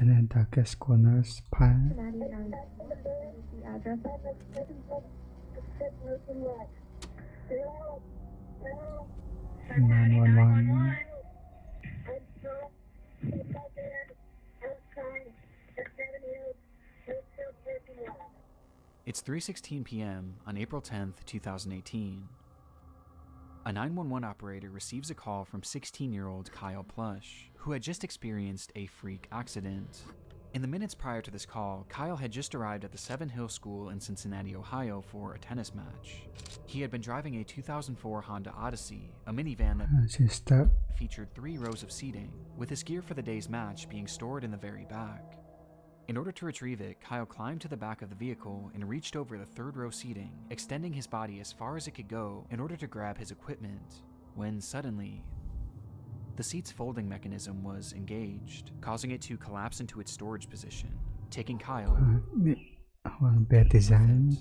internet darkest corners path. 911. It's 3:16 p.m. on April 10th, 2018. A 911 operator receives a call from 16-year-old Kyle Plush, who had just experienced a freak accident. In the minutes prior to this call, Kyle had just arrived at the Seven Hills School in Cincinnati, Ohio for a tennis match. He had been driving a 2004 Honda Odyssey, a minivan that featured 3 rows of seating, with his gear for the day's match being stored in the very back. In order to retrieve it, Kyle climbed to the back of the vehicle and reached over the 3rd row seating, extending his body as far as it could go in order to grab his equipment, when suddenly, the seat's folding mechanism was engaged, causing it to collapse into its storage position, taking Kyle bad design.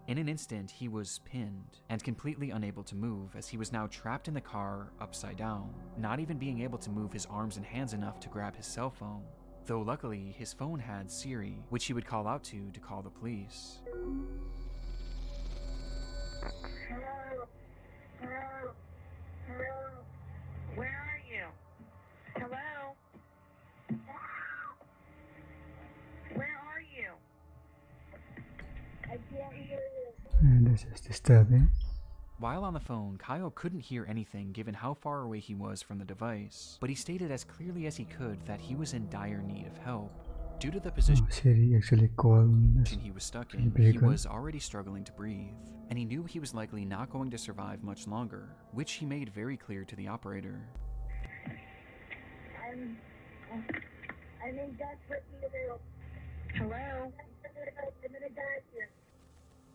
In an instant, he was pinned and completely unable to move, as he was now trapped in the car upside down, not even being able to move his arms and hands enough to grab his cell phone. Though luckily, his phone had Siri, which he would call out to call the police. Hello? Hello? Hello? Where are you? Hello? Where are you? I can't hear you. And this is disturbing. While on the phone, Kyle couldn't hear anything given how far away he was from the device, but he stated as clearly as he could that he was in dire need of help. Due to the position Siri actually called he was stuck in, he was already struggling to breathe, and he knew he was likely not going to survive much longer, which he made very clear to the operator. I'm in desperate need of help. Hello? I'm gonna die here.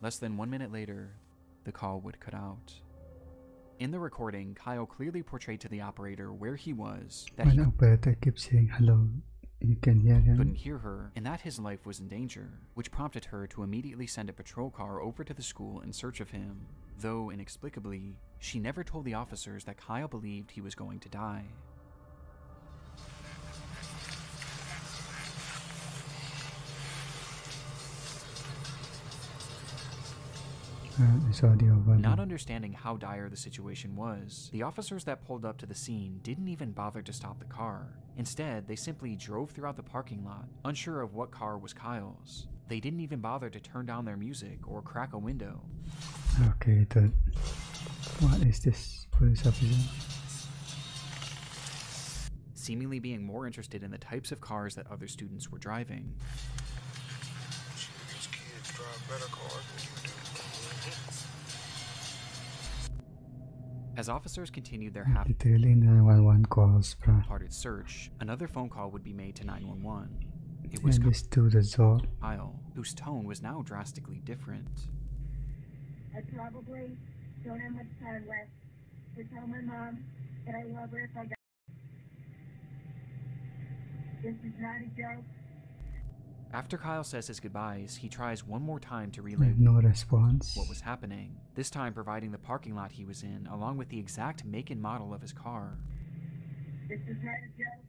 Less than 1 minute later, the call would cut out. In the recording, Kyle clearly portrayed to the operator where he was, that he operator keeps saying hello, you can hear him. Couldn't hear her, and that his life was in danger, which prompted her to immediately send a patrol car over to the school in search of him, though inexplicably, she never told the officers that Kyle believed he was going to die. Not understanding how dire the situation was, the officers that pulled up to the scene didn't even bother to stop the car. Instead, they simply drove throughout the parking lot, unsure of what car was Kyle's. They didn't even bother to turn down their music or crack a window. Okay, what is this police officer? Seemingly being more interested in the types of cars that other students were driving. These kids drive better cars than you do. As officers continued their literally 911 calls, half-hearted search, another phone call would be made to 911. It was Kyle, whose tone was now drastically different. I probably don't have much time left to tell my mom that I love her if I die. This is not a joke. After Kyle says his goodbyes, he tries one more time to relay no response. What was happening, this time providing the parking lot he was in, along with the exact make and model of his car. This is not a joke.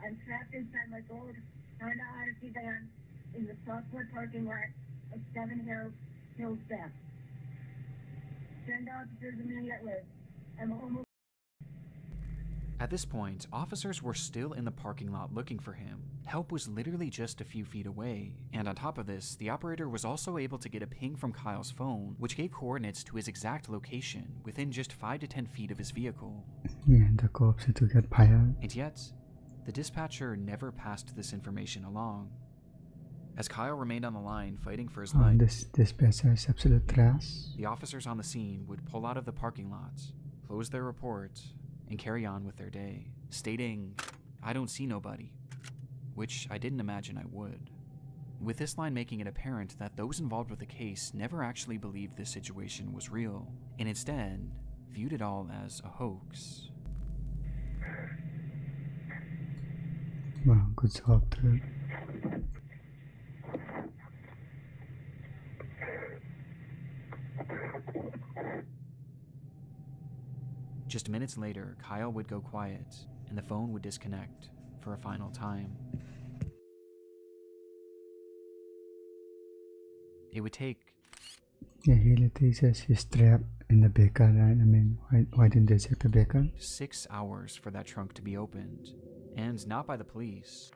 I'm trapped inside my gold Honda Odyssey van in the Southwood parking lot of Seven Hills Beth. Send officers immediately. I'm almost... At this point, officers were still in the parking lot looking for him. Help was literally just a few feet away, and on top of this, the operator was also able to get a ping from Kyle's phone, which gave coordinates to his exact location within just 5 to 10 feet of his vehicle. Yeah, the cops had to get fired. And yet, the dispatcher never passed this information along. As Kyle remained on the line fighting for his life, this dispatcher is absolute trash. The officers on the scene would pull out of the parking lot, close their report, and carry on with their day, stating, "I don't see nobody," which I didn't imagine I would. With this line making it apparent that those involved with the case never actually believed this situation was real, and instead viewed it all as a hoax. Wow, good job, dude. Just minutes later, Kyle would go quiet, and the phone would disconnect for a final time. It would take... Yeah, he literally says he's trapped in the baker, right? I mean, why didn't they check the baker? 6 hours for that trunk to be opened. And not by the police,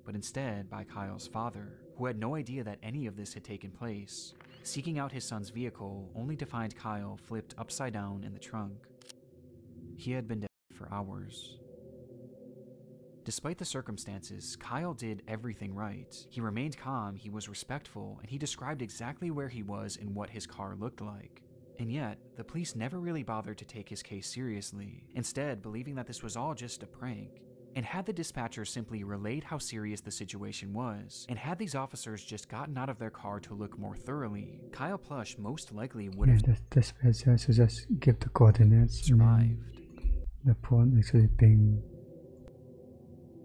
but instead by Kyle's father, who had no idea that any of this had taken place, seeking out his son's vehicle only to find Kyle flipped upside down in the trunk. He had been dead for hours. Despite the circumstances, Kyle did everything right. He remained calm, he was respectful, and he described exactly where he was and what his car looked like. And yet, the police never really bothered to take his case seriously, instead believing that this was all just a prank. And had the dispatcher simply relayed how serious the situation was, and had these officers just gotten out of their car to look more thoroughly, Kyle Plush most likely would have the dispatcher should just give the coordinates. survived. The phone actually ping.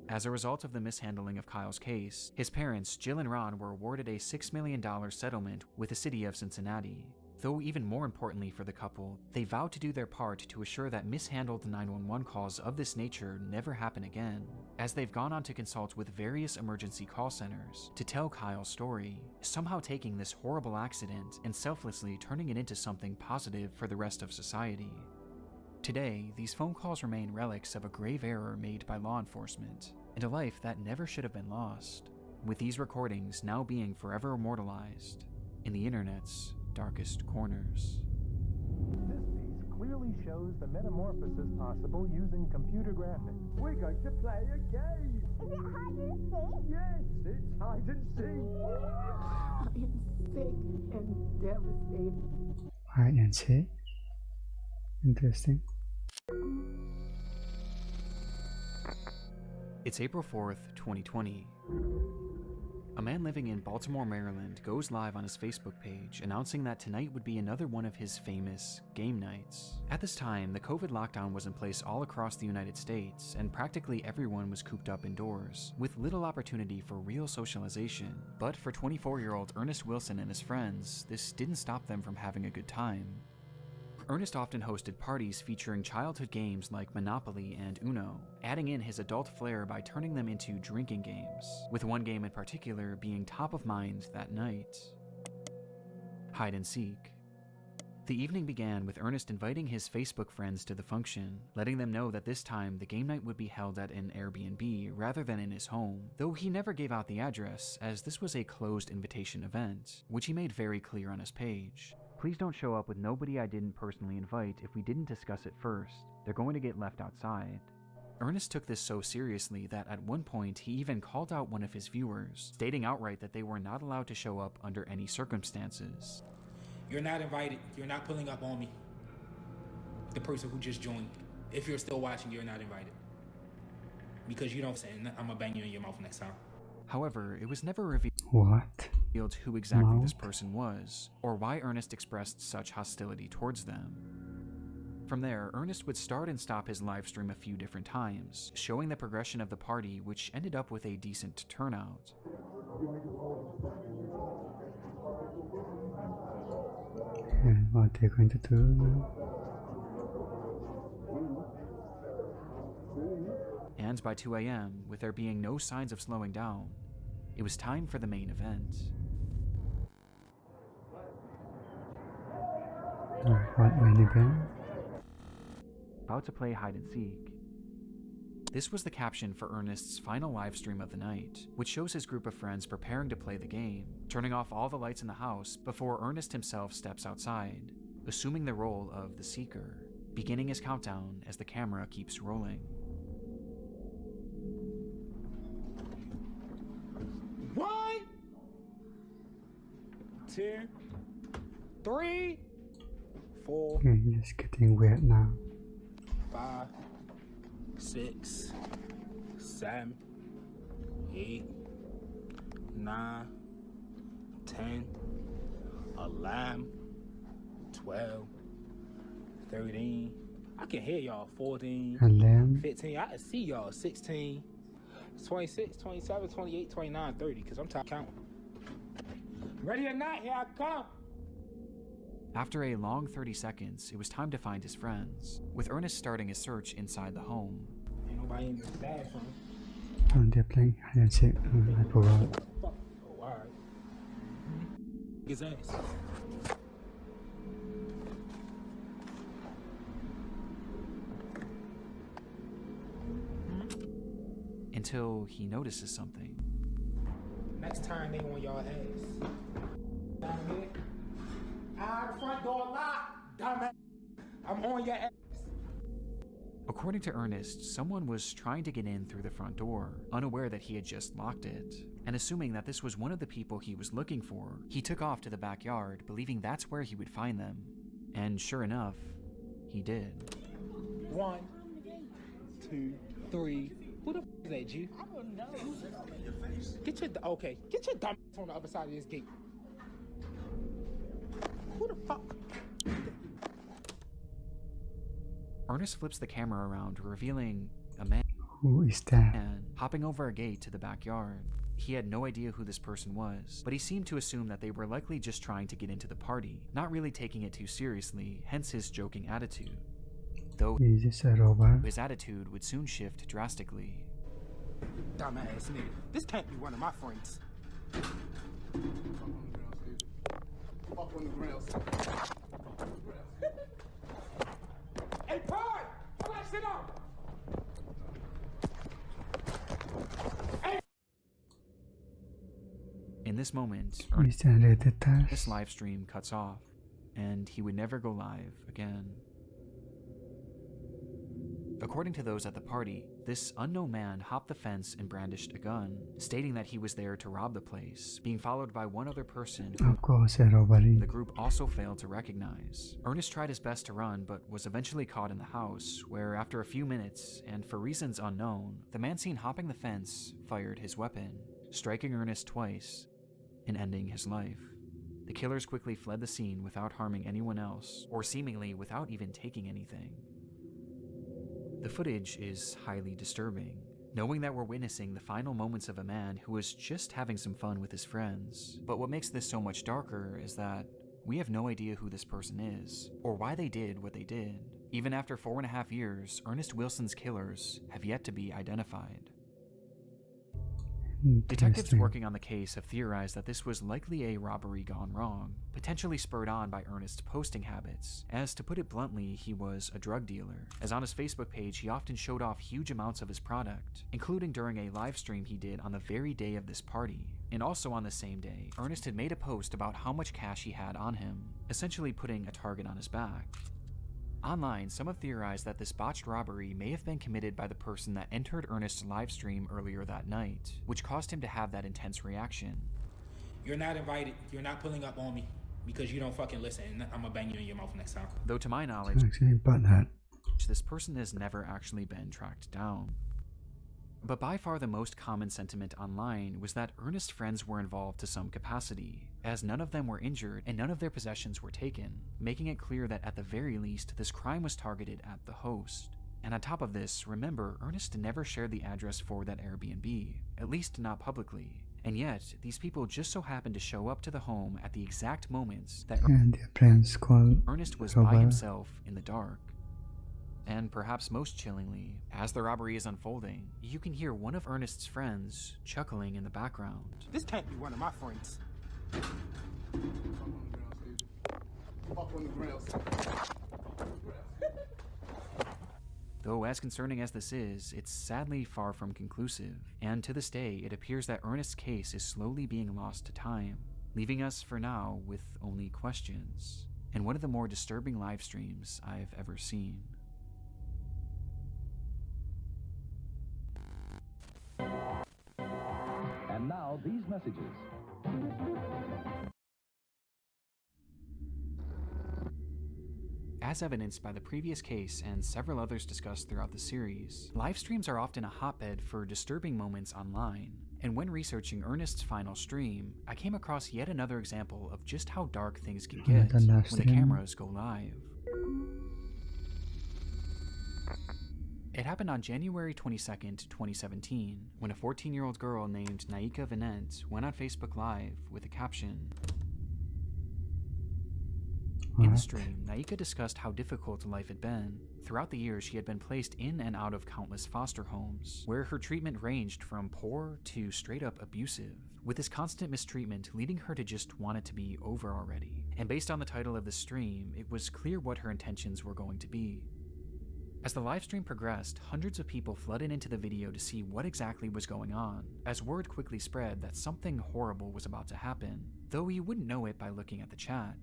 As a result of the mishandling of Kyle's case, his parents, Jill and Ron, were awarded a $6 million settlement with the city of Cincinnati. Though even more importantly for the couple, they vowed to do their part to assure that mishandled 911 calls of this nature never happen again, as they've gone on to consult with various emergency call centers to tell Kyle's story, somehow taking this horrible accident and selflessly turning it into something positive for the rest of society. Today, these phone calls remain relics of a grave error made by law enforcement, and a life that never should have been lost, with these recordings now being forever immortalized in the internet's darkest corners. This piece clearly shows the metamorphosis possible using computer graphics. We're going to play a game. Is it hide and seek? Yes, it's hide and seek. I am sick and devastated. Hide and seek. Interesting. It's April 4th, 2020. A man living in Baltimore, Maryland goes live on his Facebook page announcing that tonight would be another one of his famous game nights. At this time, the COVID lockdown was in place all across the United States, and practically everyone was cooped up indoors, with little opportunity for real socialization. But for 24-year-old Ernest Wilson and his friends, this didn't stop them from having a good time. Ernest often hosted parties featuring childhood games like Monopoly and Uno, adding in his adult flair by turning them into drinking games, with one game in particular being top of mind that night: hide and seek. The evening began with Ernest inviting his Facebook friends to the function, letting them know that this time the game night would be held at an Airbnb rather than in his home, though he never gave out the address, as this was a closed invitation event, which he made very clear on his page. Please don't show up with nobody I didn't personally invite if we didn't discuss it first. They're going to get left outside. Ernest took this so seriously that at one point he even called out one of his viewers, stating outright that they were not allowed to show up under any circumstances. You're not invited. You're not pulling up on me. The person who just joined. If you're still watching, you're not invited. Because you don't say, I'm gonna bang you in your mouth next time. However, it was never revealed What? who exactly this Mouth? person was, or why Ernest expressed such hostility towards them. From there, Ernest would start and stop his live stream a few different times, showing the progression of the party, which ended up with a decent turnout. And what they're going to do now? And by 2 a.m., with there being no signs of slowing down, it was time for the main event. What main event? About to play hide and seek. This was the caption for Ernest's final live stream of the night, which shows his group of friends preparing to play the game, turning off all the lights in the house before Ernest himself steps outside, assuming the role of the seeker, beginning his countdown as the camera keeps rolling. 1, 2, 3, 4, Okay, it's getting weird now. 5, 6, 7, 8, 9, 10, 11, 12, 13. I can hear y'all. 14, And then 15. I can see y'all. 16, 26, 27, 28, 29, 30. Because I'm tired counting. Ready or not, here I come. After a long 30 seconds, it was time to find his friends, with Ernest starting his search inside the home. Ain't nobody in this bathroom. they're playing hide and seek. I forgot. Oh, alright. his ass. Until he notices something. Next time they on y'all ass. Down here. The front door locked, dumbass. I'm on your ass. According to Ernest, someone was trying to get in through the front door, unaware that he had just locked it. And assuming that this was one of the people he was looking for, he took off to the backyard, believing that's where he would find them. And sure enough, he did. 1, 2, 3. Who the f is that, G? I don't know. Get your dumb ass on the other side of this gate. Who the fuck? Ernest flips the camera around, revealing a man Who is that? hopping over a gate to the backyard. He had no idea who this person was, but he seemed to assume that they were likely just trying to get into the party, not really taking it too seriously, hence his joking attitude. Though Is this a robot? his attitude would soon shift drastically. Dumbass nigga. This can't be one of my friends. Up on the ground. Hey, Pride! Pull that shit up! In this moment, Is that rated Ernest's R? live stream cuts off, and he would never go live again. According to those at the party, this unknown man hopped the fence and brandished a gun, stating that he was there to rob the place, being followed by one other person who Of course, a robbery. the group also failed to recognize. Ernest tried his best to run, but was eventually caught in the house, where after a few minutes, and for reasons unknown, the man seen hopping the fence fired his weapon, striking Ernest twice and ending his life. The killers quickly fled the scene without harming anyone else, or seemingly without even taking anything. The footage is highly disturbing, knowing that we're witnessing the final moments of a man who was just having some fun with his friends. But what makes this so much darker is that we have no idea who this person is, or why they did what they did. Even after 4.5 years, Ernest Wilson's killers have yet to be identified. Detectives Interesting. working on the case have theorized that this was likely a robbery gone wrong, potentially spurred on by Ernest's posting habits, as to put it bluntly, he was a drug dealer, as on his Facebook page he often showed off huge amounts of his product, including during a live stream he did on the very day of this party. And also on the same day, Ernest had made a post about how much cash he had on him, essentially putting a target on his back. Online, some have theorized that this botched robbery may have been committed by the person that entered Ernest's livestream earlier that night, which caused him to have that intense reaction. You're not invited. You're not pulling up on me because you don't fucking listen, and I'm gonna bang you in your mouth next time. Though to my knowledge, Actually, butthead. this person has never actually been tracked down. But by far the most common sentiment online was that Ernest's friends were involved to some capacity, as none of them were injured and none of their possessions were taken, making it clear that at the very least this crime was targeted at the host. And on top of this, remember, Ernest never shared the address for that Airbnb, at least not publicly. And yet, these people just so happened to show up to the home at the exact moments that And their friends call Ernest was by robber. himself in the dark. And perhaps most chillingly, as the robbery is unfolding, you can hear one of Ernest's friends chuckling in the background. This can't be one of my friends. Up on the ground. Though as concerning as this is, it's sadly far from conclusive, and to this day it appears that Ernest's case is slowly being lost to time, leaving us for now with only questions, and one of the more disturbing live streams I've ever seen. And now these messages. As evidenced by the previous case and several others discussed throughout the series, live streams are often a hotbed for disturbing moments online. And when researching Ernest's final stream, I came across yet another example of just how dark things can get when the cameras go live. It happened on January 22nd, 2017, when a 14-year-old girl named Naika Vinent went on Facebook Live with a caption, In the What? stream, Naika discussed how difficult life had been. Throughout the years, she had been placed in and out of countless foster homes, where her treatment ranged from poor to straight up abusive, with this constant mistreatment leading her to just want it to be over already. And based on the title of the stream, it was clear what her intentions were going to be. As the livestream progressed, hundreds of people flooded into the video to see what exactly was going on, as word quickly spread that something horrible was about to happen, though you wouldn't know it by looking at the chat.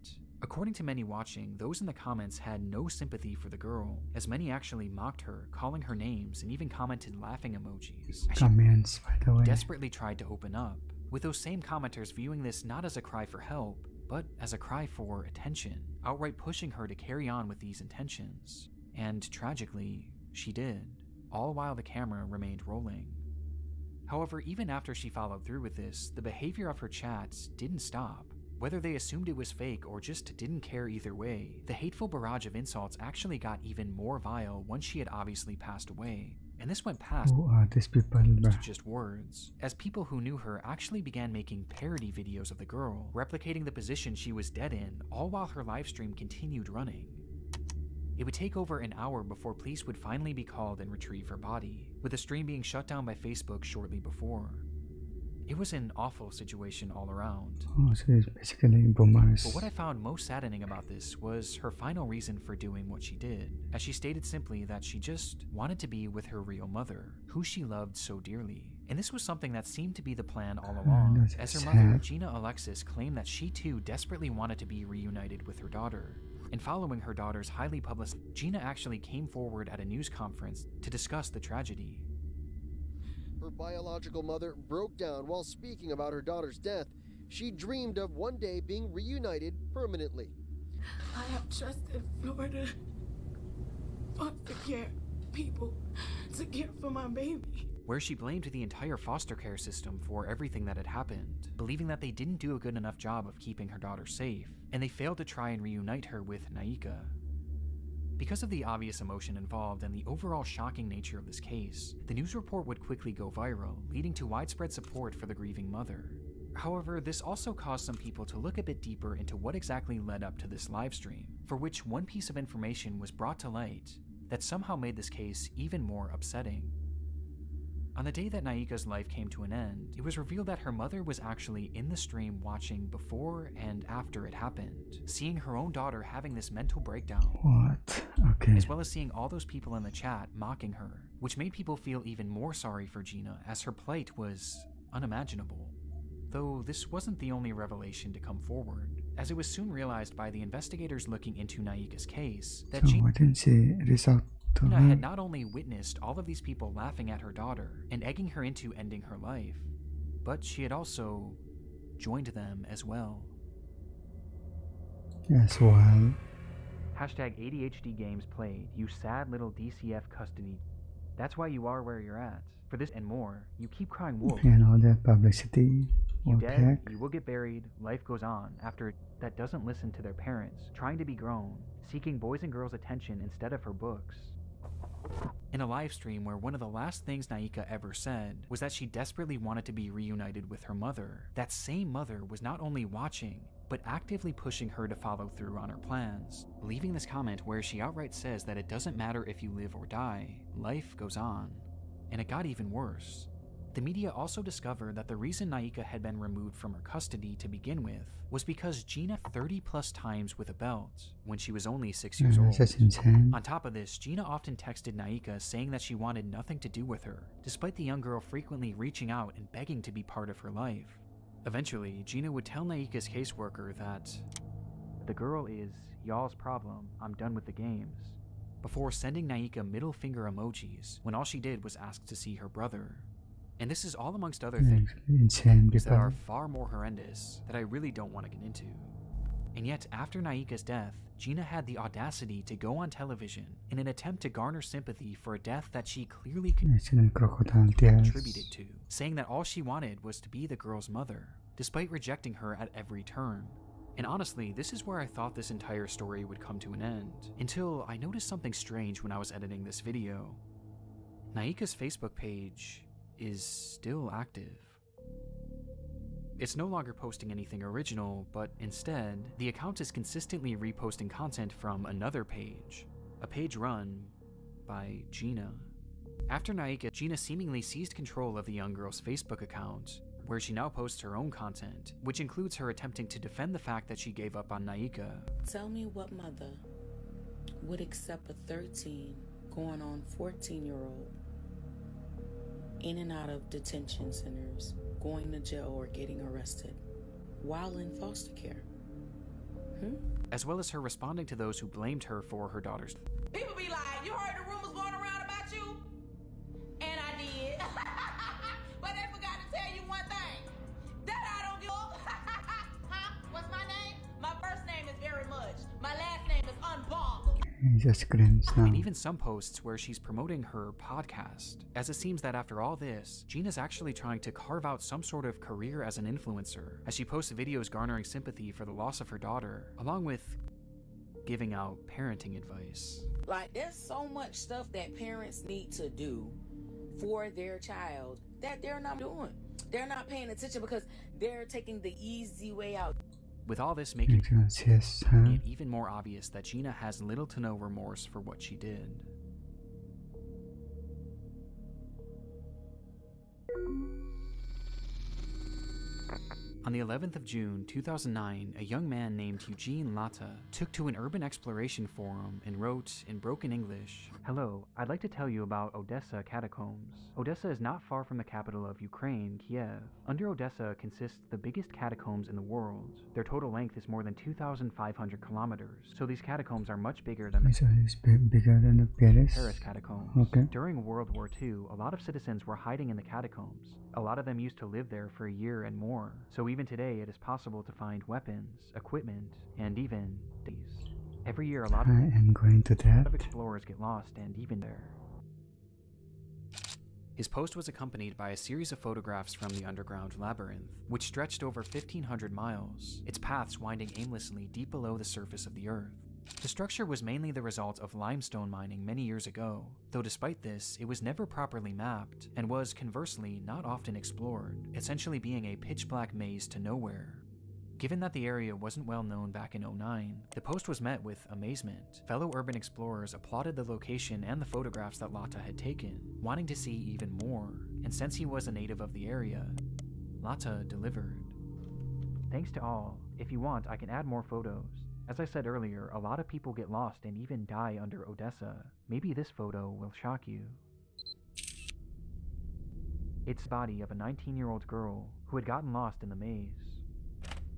According to many watching, those in the comments had no sympathy for the girl, as many actually mocked her, calling her names, and even commented laughing emojis, as she Comments, by the way. desperately tried to open up, with those same commenters viewing this not as a cry for help, but as a cry for attention, outright pushing her to carry on with these intentions. And tragically, she did, all while the camera remained rolling. However, even after she followed through with this, the behavior of her chats didn't stop. Whether they assumed it was fake or just didn't care either way, the hateful barrage of insults actually got even more vile once she had obviously passed away. And this went past Who are these people, bro? to just words, as people who knew her actually began making parody videos of the girl, replicating the position she was dead in, all while her livestream continued running. It would take over an hour before police would finally be called and retrieve her body, with the stream being shut down by Facebook shortly before. It was an awful situation all around. Oh, so it's basically boomers. But what I found most saddening about this was her final reason for doing what she did, as she stated simply that she just wanted to be with her real mother, who she loved so dearly. And this was something that seemed to be the plan all along, that's as her sad. mother, Gina Alexis, claimed that she too desperately wanted to be reunited with her daughter. And following her daughter's highly publicized, Gina actually came forward at a news conference to discuss the tragedy. Her biological mother broke down while speaking about her daughter's death. She dreamed of one day being reunited permanently. I have trusted Florida foster care people to care for my baby. Where she blamed the entire foster care system for everything that had happened, believing that they didn't do a good enough job of keeping her daughter safe, and they failed to try and reunite her with Naika. Because of the obvious emotion involved and the overall shocking nature of this case, the news report would quickly go viral, leading to widespread support for the grieving mother. However, this also caused some people to look a bit deeper into what exactly led up to this livestream, for which one piece of information was brought to light that somehow made this case even more upsetting. On the day that Naika's life came to an end, it was revealed that her mother was actually in the stream watching before and after it happened, seeing her own daughter having this mental breakdown. What? Okay. As well as seeing all those people in the chat mocking her, which made people feel even more sorry for Gina as her plight was unimaginable. Though this wasn't the only revelation to come forward, as it was soon realized by the investigators looking into Naika's case that So why didn't she reach out to Gina her? had not only witnessed all of these people laughing at her daughter and egging her into ending her life, but she had also joined them as well. Yes, well, Hashtag ADHD games played, you sad little DCF custody. That's why you are where you're at. For this and more, you keep crying wolf. and all that publicity. You What dead, heck? you will get buried, life goes on after that doesn't listen to their parents, trying to be grown, seeking boys and girls' attention instead of her books. In a live stream where one of the last things Naika ever said was that she desperately wanted to be reunited with her mother, that same mother was not only watching, but actively pushing her to follow through on her plans, leaving this comment where she outright says that it doesn't matter if you live or die, life goes on. And it got even worse. The media also discovered that the reason Naika had been removed from her custody to begin with was because Gina 30 plus times with a belt when she was only 6 years old. That's insane. On top of this, Gina often texted Naika saying that she wanted nothing to do with her, despite the young girl frequently reaching out and begging to be part of her life. Eventually, Gina would tell Naika's caseworker that the girl is y'all's problem, I'm done with the games, before sending Naika middle finger emojis when all she did was ask to see her brother. And this is all amongst other things Insane that people. are far more horrendous that I really don't want to get into. And yet, after Naika's death, Gina had the audacity to go on television in an attempt to garner sympathy for a death that she clearly It's in crocodile tears. contributed to, saying that all she wanted was to be the girl's mother, despite rejecting her at every turn. And honestly, this is where I thought this entire story would come to an end, until I noticed something strange when I was editing this video. Naika's Facebook page is still active. It's no longer posting anything original, but instead, the account is consistently reposting content from another page, a page run by Gina. After Naika, Gina seemingly seized control of the young girl's Facebook account, where she now posts her own content, which includes her attempting to defend the fact that she gave up on Naika. Tell me what mother would accept a 13 going on 14-year-old in and out of detention centers, going to jail or getting arrested while in foster care? As well as her responding to those who blamed her for her daughter's. People be like, you heard the rumors going around about you? And I did. But they forgot to tell you one thing. That I don't give Huh? What's my name? My first name is Very Much. My last name is Unbonk. He just grins now. And even some posts where she's promoting her podcast, as it seems that after all this, Gina's actually trying to carve out some sort of career as an influencer, as she posts videos garnering sympathy for the loss of her daughter, along with giving out parenting advice. Like, there's so much stuff that parents need to do for their child that they're not doing. They're not paying attention because they're taking the easy way out. With all this making it even more obvious that Gina has little to no remorse for what she did. On the 11th of June 2009, a young man named Eugene Latta took to an urban exploration forum and wrote in broken English, "Hello, I'd like to tell you about Odessa catacombs. Odessa is not far from the capital of Ukraine, Kiev. Under Odessa consists the biggest catacombs in the world. Their total length is more than 2,500 kilometers, so these catacombs are much bigger than bigger than the Paris catacombs. Okay. During World War II, a lot of citizens were hiding in the catacombs. A lot of them used to live there for a year and more, so even today it is possible to find weapons, equipment, and even days. Every year a lot of explorers get lost and even there." His post was accompanied by a series of photographs from the underground labyrinth, which stretched over 1,500 miles, its paths winding aimlessly deep below the surface of the Earth. The structure was mainly the result of limestone mining many years ago, though despite this, it was never properly mapped, and was, conversely, not often explored, essentially being a pitch-black maze to nowhere. Given that the area wasn't well known back in '09, the post was met with amazement. Fellow urban explorers applauded the location and the photographs that Latta had taken, wanting to see even more, and since he was a native of the area, Latta delivered. "Thanks to all. If you want, I can add more photos. As I said earlier, a lot of people get lost and even die under Odessa. Maybe this photo will shock you. It's the body of a 19-year-old girl who had gotten lost in the maze.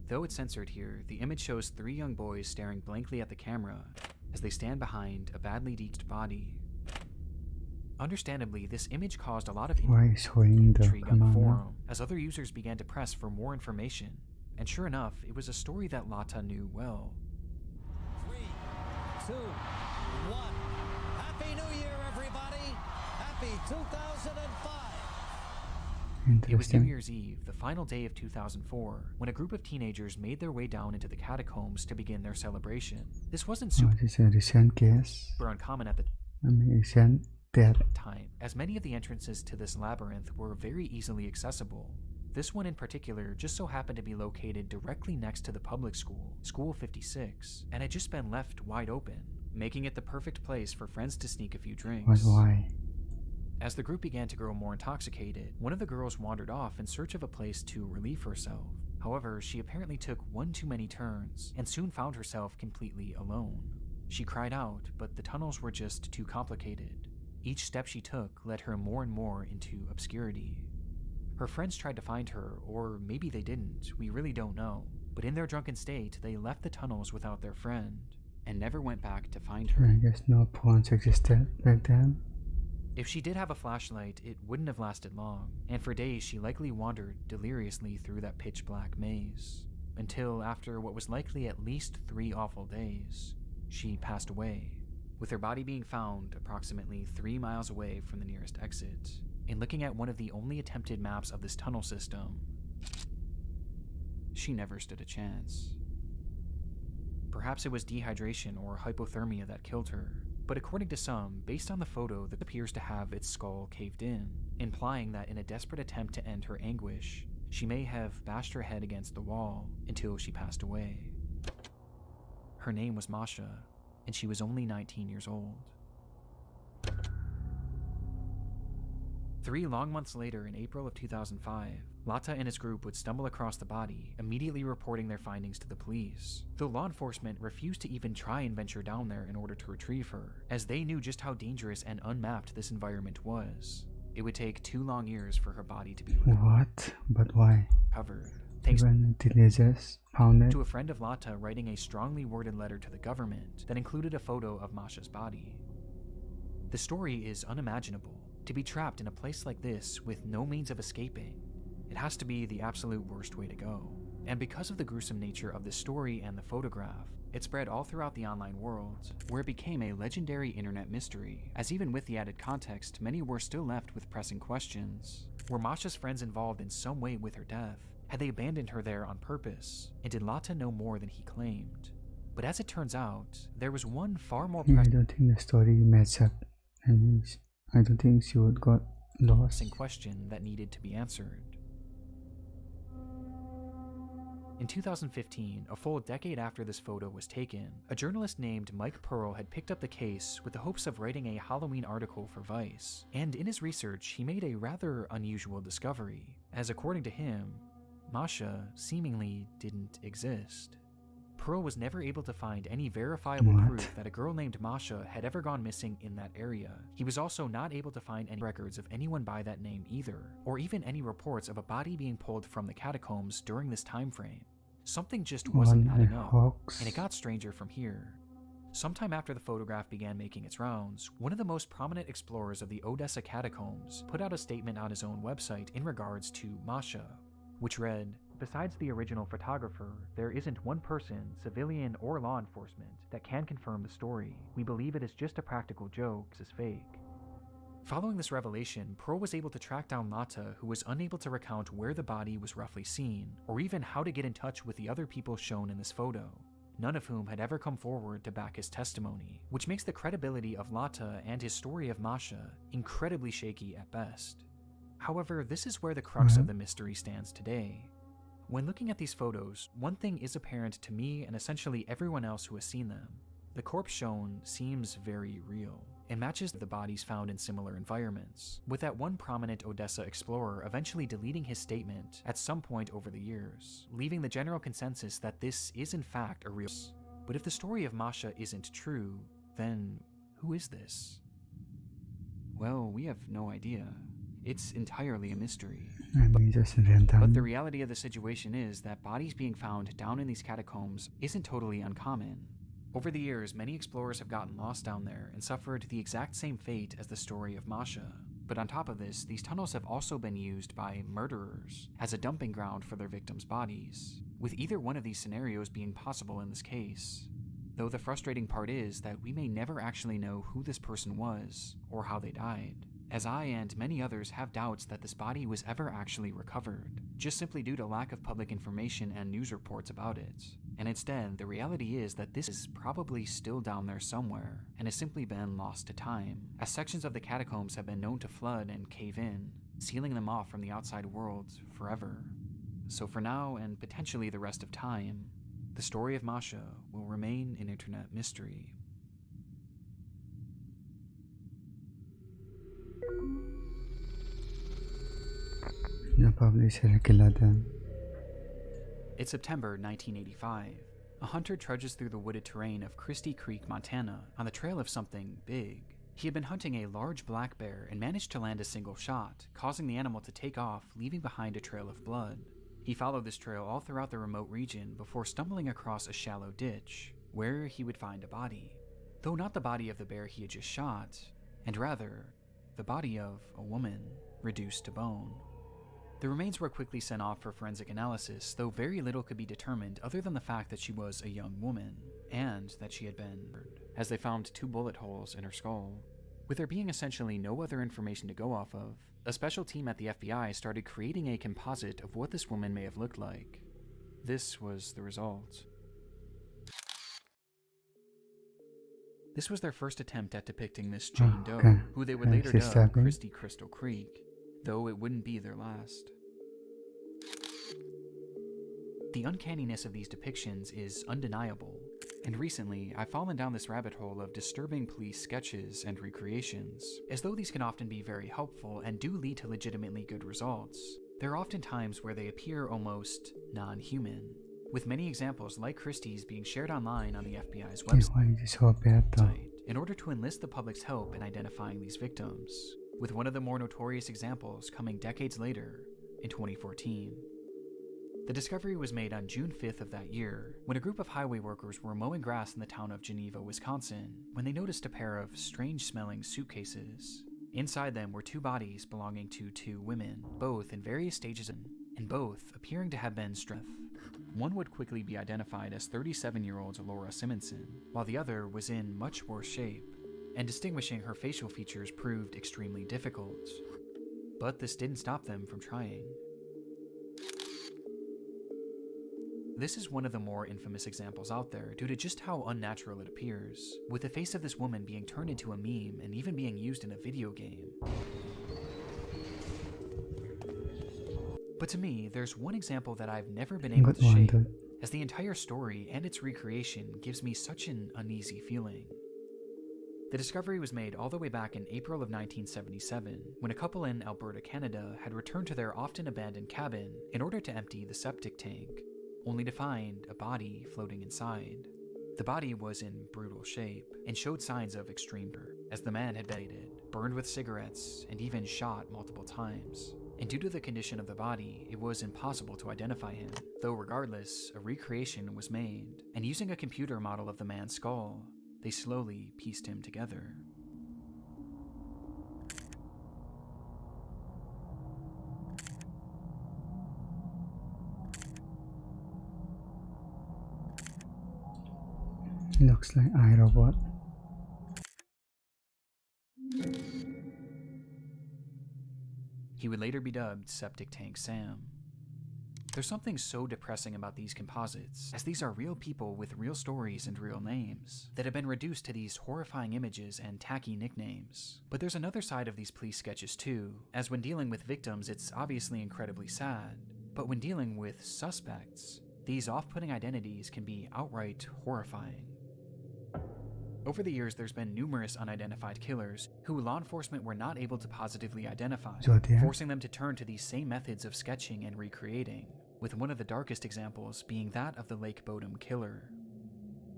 Though it's censored here, the image shows 3 young boys staring blankly at the camera as they stand behind a badly decayed body. Understandably, this image caused a lot of intrigue on the forum, as other users began to press for more information. And sure enough, it was a story that Latta knew well. 3, 2, 1. Happy New Year, everybody! Happy 2005! It was New Year's Eve, the final day of 2004, when a group of teenagers made their way down into the catacombs to begin their celebration. This wasn't super uncommon at the time, as many of the entrances to this labyrinth were very easily accessible. This one in particular just so happened to be located directly next to the public school, School 56, and had just been left wide open, making it the perfect place for friends to sneak a few drinks. Why? As the group began to grow more intoxicated, one of the girls wandered off in search of a place to relieve herself. However, she apparently took one too many turns and soon found herself completely alone. She cried out, but the tunnels were just too complicated. Each step she took led her more and more into obscurity. Her friends tried to find her, or maybe they didn't, we really don't know. But in their drunken state, they left the tunnels without their friend, and never went back to find her. I guess no phones existed back then. If she did have a flashlight, it wouldn't have lasted long, and for days she likely wandered deliriously through that pitch-black maze, until after what was likely at least 3 awful days, she passed away, with her body being found approximately 3 miles away from the nearest exit. In looking at one of the only attempted maps of this tunnel system, she never stood a chance. Perhaps it was dehydration or hypothermia that killed her, but according to some, based on the photo that appears to have its skull caved in, implying that in a desperate attempt to end her anguish, She may have bashed her head against the wall until she passed away. Her name was Masha, and she was only 19 years old. 3 long months later, in April of 2005, Lata and his group would stumble across the body, immediately reporting their findings to the police, though law enforcement refused to even try and venture down there in order to retrieve her, as they knew just how dangerous and unmapped this environment was. It would take 2 long years for her body to be What? But why? recovered. Thanks Even teenagers found it? to a friend of Lata writing a strongly worded letter to the government that included a photo of Masha's body. The story is unimaginable. To be trapped in a place like this with no means of escaping, it has to be the absolute worst way to go. And because of the gruesome nature of this story and the photograph, it spread all throughout the online world, where it became a legendary internet mystery, as even with the added context, many were still left with pressing questions. Were Masha's friends involved in some way with her death? Had they abandoned her there on purpose? And did Lata know more than he claimed? But as it turns out, there was one far more I don't think the story matches up. And I don't think she would got lost. pressing question that needed to be answered. In 2015, a full decade after this photo was taken, a journalist named Mike Pearl had picked up the case with the hopes of writing a Halloween article for Vice, and in his research he made a rather unusual discovery, as according to him, Masha seemingly didn't exist. Pearl was never able to find any verifiable proof that a girl named Masha had ever gone missing in that area. He was also not able to find any records of anyone by that name either, or even any reports of a body being pulled from the catacombs during this time frame. Something just wasn't adding up, and it got stranger from here. Sometime after the photograph began making its rounds, one of the most prominent explorers of the Odessa catacombs put out a statement on his own website in regards to Masha, which read, "Besides the original photographer, there isn't one person, civilian or law enforcement, that can confirm the story. We believe it is just a practical joke. This is fake." Following this revelation, Pearl was able to track down Lata, who was unable to recount where the body was roughly seen, or even how to get in touch with the other people shown in this photo, none of whom had ever come forward to back his testimony, which makes the credibility of Lata and his story of Masha incredibly shaky at best. However, this is where the crux of the mystery stands today. When looking at these photos, one thing is apparent to me and essentially everyone else who has seen them. The corpse shown seems very real. It matches the bodies found in similar environments, with that one prominent Odessa explorer eventually deleting his statement at some point over the years, leaving the general consensus that this is in fact a real. But if the story of Masha isn't true, then who is this? Well, we have no idea. It's entirely a mystery. But the reality of the situation is that bodies being found down in these catacombs isn't totally uncommon. Over the years, many explorers have gotten lost down there and suffered the exact same fate as the story of Masha. But on top of this, these tunnels have also been used by murderers as a dumping ground for their victims' bodies, with either one of these scenarios being possible in this case. Though the frustrating part is that we may never actually know who this person was or how they died, as I and many others have doubts that this body was ever actually recovered, just simply due to lack of public information and news reports about it. And instead, the reality is that this is probably still down there somewhere, and has simply been lost to time, as sections of the catacombs have been known to flood and cave in, sealing them off from the outside world forever. So for now, and potentially the rest of time, the story of Masha will remain an internet mystery. It's September 1985. A hunter trudges through the wooded terrain of Christie Creek, Montana, on the trail of something big. He had been hunting a large black bear and managed to land a single shot, causing the animal to take off, leaving behind a trail of blood. He followed this trail all throughout the remote region before stumbling across a shallow ditch, where he would find a body. Though not the body of the bear he had just shot, and rather, the body of a woman, reduced to bone. The remains were quickly sent off for forensic analysis, though very little could be determined other than the fact that she was a young woman, and that she had been murdered, as they found 2 bullet holes in her skull. With there being essentially no other information to go off of, a special team at the FBI started creating a composite of what this woman may have looked like. This was the result. This was their first attempt at depicting Miss Jane Doe, who they would later dub Christie Crystal Creek, though it wouldn't be their last. The uncanniness of these depictions is undeniable, and recently I've fallen down this rabbit hole of disturbing police sketches and recreations. As though these can often be very helpful and do lead to legitimately good results, there are often times where they appear almost non-human, with many examples like Christie's being shared online on the FBI's website in order to enlist the public's help in identifying these victims, with one of the more notorious examples coming decades later in 2014. The discovery was made on June 5th of that year, when a group of highway workers were mowing grass in the town of Geneva, Wisconsin, when they noticed a pair of strange-smelling suitcases. Inside them were two bodies belonging to two women, both in various stages and both appearing to have been stressed. One would quickly be identified as 37-year-old Laura Simonson, while the other was in much worse shape, and distinguishing her facial features proved extremely difficult. But this didn't stop them from trying. This is one of the more infamous examples out there due to just how unnatural it appears, with the face of this woman being turned into a meme and even being used in a video game. But to me, there's one example that I've never been able to shake, as the entire story and its recreation gives me such an uneasy feeling. The discovery was made all the way back in April of 1977, when a couple in Alberta, Canada had returned to their often abandoned cabin in order to empty the septic tank, only to find a body floating inside. The body was in brutal shape and showed signs of extreme burn, as the man had been burned with cigarettes and even shot multiple times. And due to the condition of the body, it was impossible to identify him, though regardless, a recreation was made, and using a computer model of the man's skull, they slowly pieced him together. Looks like iRobot. He would later be dubbed Septic Tank Sam. There's something so depressing about these composites, as these are real people with real stories and real names, that have been reduced to these horrifying images and tacky nicknames. But there's another side of these police sketches too, as when dealing with victims it's obviously incredibly sad, but when dealing with suspects, these off-putting identities can be outright horrifying. Over the years, there's been numerous unidentified killers who law enforcement were not able to positively identify, forcing them to turn to these same methods of sketching and recreating, with one of the darkest examples being that of the Lake Bodom killer.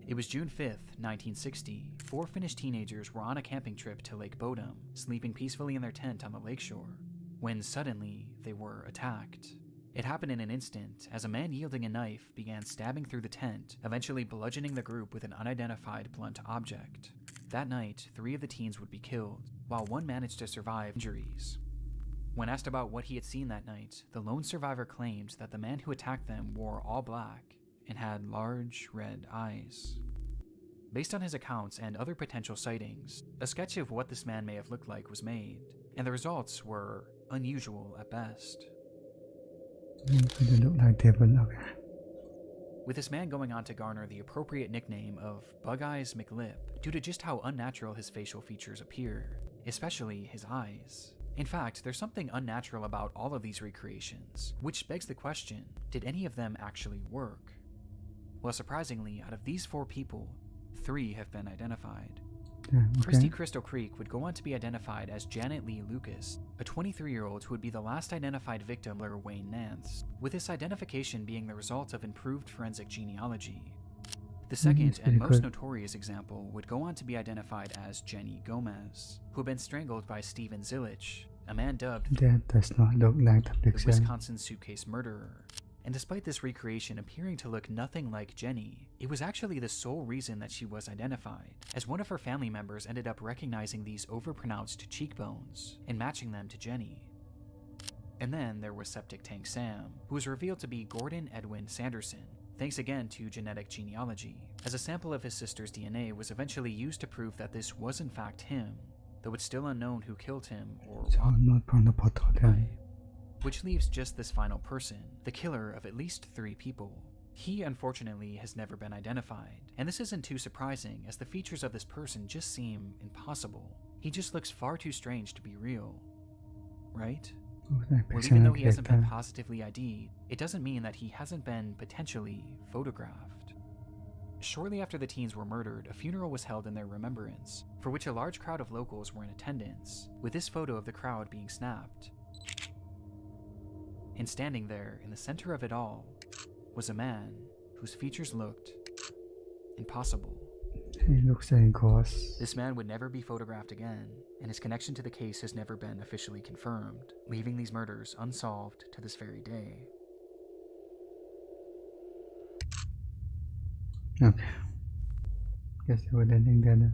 It was June 5th, 1960. 4 Finnish teenagers were on a camping trip to Lake Bodom, sleeping peacefully in their tent on the lakeshore, when suddenly they were attacked. It happened in an instant, as a man wielding a knife began stabbing through the tent, eventually bludgeoning the group with an unidentified blunt object. That night, 3 of the teens would be killed, while one managed to survive injuries. When asked about what he had seen that night, the lone survivor claimed that the man who attacked them wore all black and had large red eyes. Based on his accounts and other potential sightings, a sketch of what this man may have looked like was made, and the results were unusual at best. With this man going on to garner the appropriate nickname of Bug Eyes McLip due to just how unnatural his facial features appear, especially his eyes. In fact, there's something unnatural about all of these recreations, which begs the question, did any of them actually work? Well, surprisingly, out of these 4 people, 3 have been identified. Christy Crystal Creek would go on to be identified as Janet Lee Lucas, a 23-year-old who would be the last identified victim of Wayne Nance, with this identification being the result of improved forensic genealogy. The second and most notorious example would go on to be identified as Jenny Gomez, who had been strangled by Steven Zilich, a man dubbed That does not look like the the Wisconsin suitcase murderer. And despite this recreation appearing to look nothing like Jenny, it was actually the sole reason that she was identified, as one of her family members ended up recognizing these overpronounced cheekbones and matching them to Jenny. And then there was Septic Tank Sam, who was revealed to be Gordon Edwin Sanderson, thanks again to genetic genealogy, as a sample of his sister's DNA was eventually used to prove that this was in fact him, though it's still unknown who killed him or why. Which leaves just this final person, the killer of at least 3 people. He, unfortunately, has never been identified, and this isn't too surprising as the features of this person just seem impossible. He just looks far too strange to be real. Right? Well, even though he hasn't been positively ID'd, it doesn't mean that he hasn't been potentially photographed. Shortly after the teens were murdered, a funeral was held in their remembrance, for which a large crowd of locals were in attendance, with this photo of the crowd being snapped. And standing there, in the center of it all, was a man whose features looked impossible. He looks like ghost. This man would never be photographed again, and his connection to the case has never been officially confirmed, leaving these murders unsolved to this very day. Okay. Guess we're ending there now.